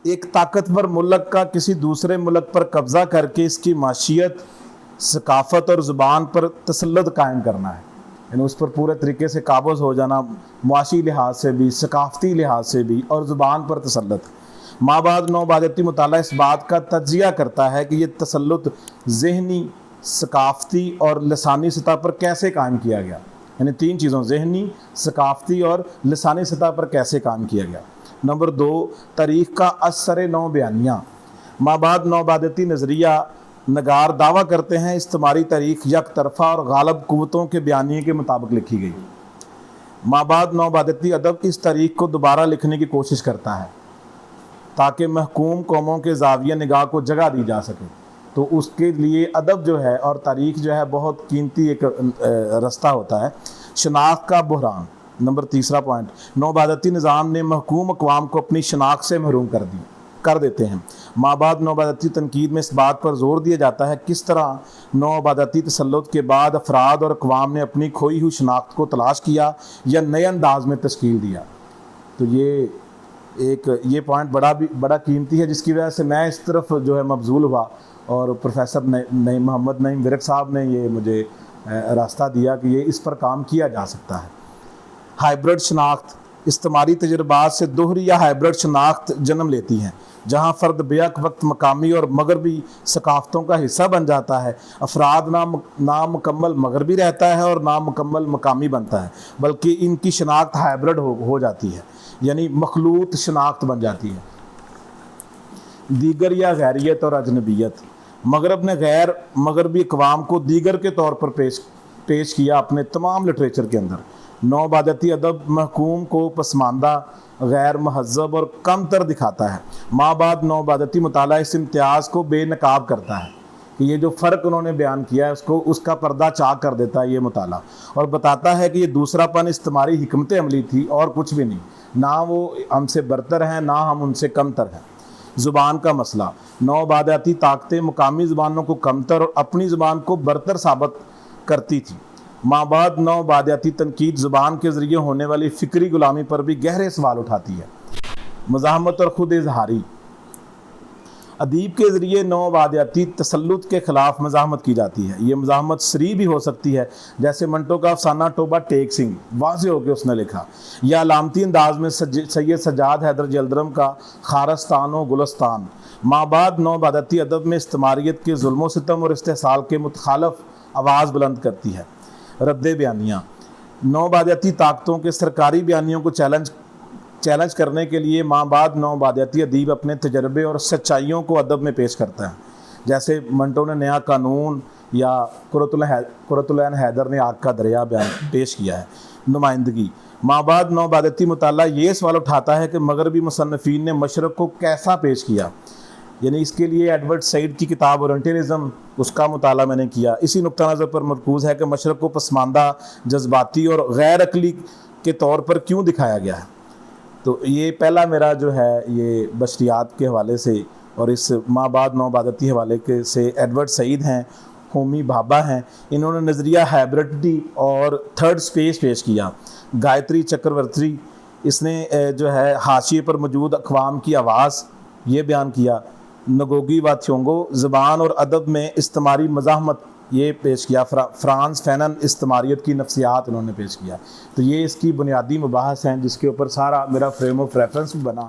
ایک طاقتور ملک کا کسی دوسرے ملک پر قبضہ کر کے اس کی معیشت، ثقافت اور زبان پر تسلط قائم کرنا ہے، یعنی اس پر پورے طریقے سے قابض ہو جانا، معاشی لحاظ سے بھی، ثقافتی لحاظ سے بھی، اور زبان پر تسلط۔ مابعد نوآبادیاتی مطالعہ اس بات کا تجزیہ کرتا ہے کہ یہ تسلط ذہنی، ثقافتی اور لسانی سطح پر کیسے قائم کیا گیا، یعنی 3 چیزوں، ذہنی، ثقافتی اور لسانی سطح پر کیسے قائم کیا گیا۔ نمبر 2، تاریخ کا اثر نو بیانیہ۔ مابعد نوآبادیاتی نظریہ نگار دعویٰ کرتے ہیں استعماری تاریخ یک طرفہ اور غالب قوتوں کے بیانیے کے مطابق لکھی گئی۔ مابعد نوآبادیاتی ادب اس تاریخ کو دوبارہ لکھنے کی کوشش کرتا ہے تاکہ محکوم قوموں کے زاویہ نگاہ کو جگہ دی جا سکے۔ تو اس کے لیے ادب جو ہے اور تاریخ جو ہے بہت قیمتی ایک رستہ ہوتا ہے۔ شناخت کا بحران، نمبر 3 پوائنٹ، نوآبادیاتی نظام نے محکوم اقوام کو اپنی شناخت سے محروم کر دیتے ہیں۔ مابعد نوآبادیاتی تنقید میں اس بات پر زور دیا جاتا ہے کس طرح نوآبادیاتی تسلط کے بعد افراد اور اقوام نے اپنی کھوئی ہوئی شناخت کو تلاش کیا یا نئے انداز میں تشکیل دیا۔ تو یہ پوائنٹ بڑا قیمتی ہے، جس کی وجہ سے میں اس طرف جو ہے مبذول ہوا، اور پروفیسر محمد نعیم ورک صاحب نے یہ مجھے راستہ دیا کہ یہ اس پر کام کیا جا سکتا ہے۔ ہائبرڈ شناخت، استعماری تجربات سے دوہری یا ہائبرڈ شناخت جنم لیتی ہیں، جہاں فرد بیک وقت مقامی اور مغربی ثقافتوں کا حصہ بن جاتا ہے۔ افراد نامکمل مغربی رہتا ہے اور نامکمل مقامی بنتا ہے، بلکہ ان کی شناخت ہائبرڈ ہو جاتی ہے، یعنی مخلوط شناخت بن جاتی ہے۔ دیگر یا غیریت اور اجنبیت، مغرب نے غیر مغربی اقوام کو دیگر کے طور پر پیش کیا اپنے تمام لٹریچر کے اندر۔ نوآبادیاتی ادب محکوم کو پسماندہ، غیر مہذب اور کم تر دکھاتا ہے۔ مابعد نوآبادیاتی مطالعہ اس امتیاز کو بے نقاب کرتا ہے کہ یہ جو فرق انہوں نے بیان کیا ہے اس کا پردہ چاک کر دیتا ہے یہ مطالعہ، اور بتاتا ہے کہ یہ دوسرا پن استعماری حکمت عملی تھی اور کچھ بھی نہیں، نہ وہ ہم سے برتر ہیں نہ ہم ان سے کم تر ہیں۔ زبان کا مسئلہ، نوآبادیاتی طاقتیں مقامی زبانوں کو کمتر اور اپنی زبان کو برتر ثابت کرتی تھی۔ مابعد نوآبادیاتی تنقید زبان کے ذریعے ہونے والی فکری غلامی پر بھی گہرے سوال اٹھاتی ہے۔ مزاحمت اور خود اظہاری، ادیب کے ذریعے نوآبادیاتی تسلط کے خلاف مزاحمت کی جاتی ہے۔ یہ مزاحمت سری بھی ہو سکتی ہے، جیسے منٹو کا افسانہ ٹوبہ ٹیک سنگھ واضح ہو کے اس نے لکھا، یا علامتی انداز میں سید سجاد حیدر جلدرم کا خارستان و گلستان۔ مابعد نوآبادیاتی ادب میں استعماریت کے ظلم و ستم اور استحصال کے متخالف آواز بلند کرتی ہے۔ رد بیانیہ، نوآبادیاتی طاقتوں کے سرکاری بیانیوں کو چیلنج کرنے کے لیے مابعد نوآبادیاتی ادیب اپنے تجربے اور سچائیوں کو ادب میں پیش کرتا ہے، جیسے منٹو نے نیا قانون یا قرۃ العین حیدر نے آگ کا دریا پیش کیا ہے۔ نمائندگی، مابعد نوآبادیاتی مطالعہ یہ سوال اٹھاتا ہے کہ مغربی مصنفین نے مشرق کو کیسا پیش کیا، یعنی اس کے لیے ایڈورڈ سعید کی کتاب اورینٹلزم، اس کا مطالعہ میں نے کیا۔ اسی نقطہ نظر پر مرکوز ہے کہ مشرق کو پسماندہ، جذباتی اور غیر عقلی کے طور پر کیوں دکھایا گیا ہے۔ تو یہ پہلا میرا جو ہے یہ بشریات کے حوالے سے، اور اس مابعد نوآبادیاتی حوالے سے ایڈورڈ سعید ہیں، ہومی بھابھا ہیں، انہوں نے نظریہ ہائبرڈی اور تھرڈ سپیس پیش کیا۔ گایتری چکرورتی، اس نے جو ہے حاشیے پر موجود اقوام کی آواز یہ بیان کیا۔ نگوگی واتھیونگو، زبان اور ادب میں استعماری مزاحمت یہ پیش کیا۔ فرانس فینن، استعماریت کی نفسیات انہوں نے پیش کیا۔ تو یہ اس کی بنیادی مباحث ہیں جس کے اوپر سارا میرا فریم آف ریفرنس بھی بنا۔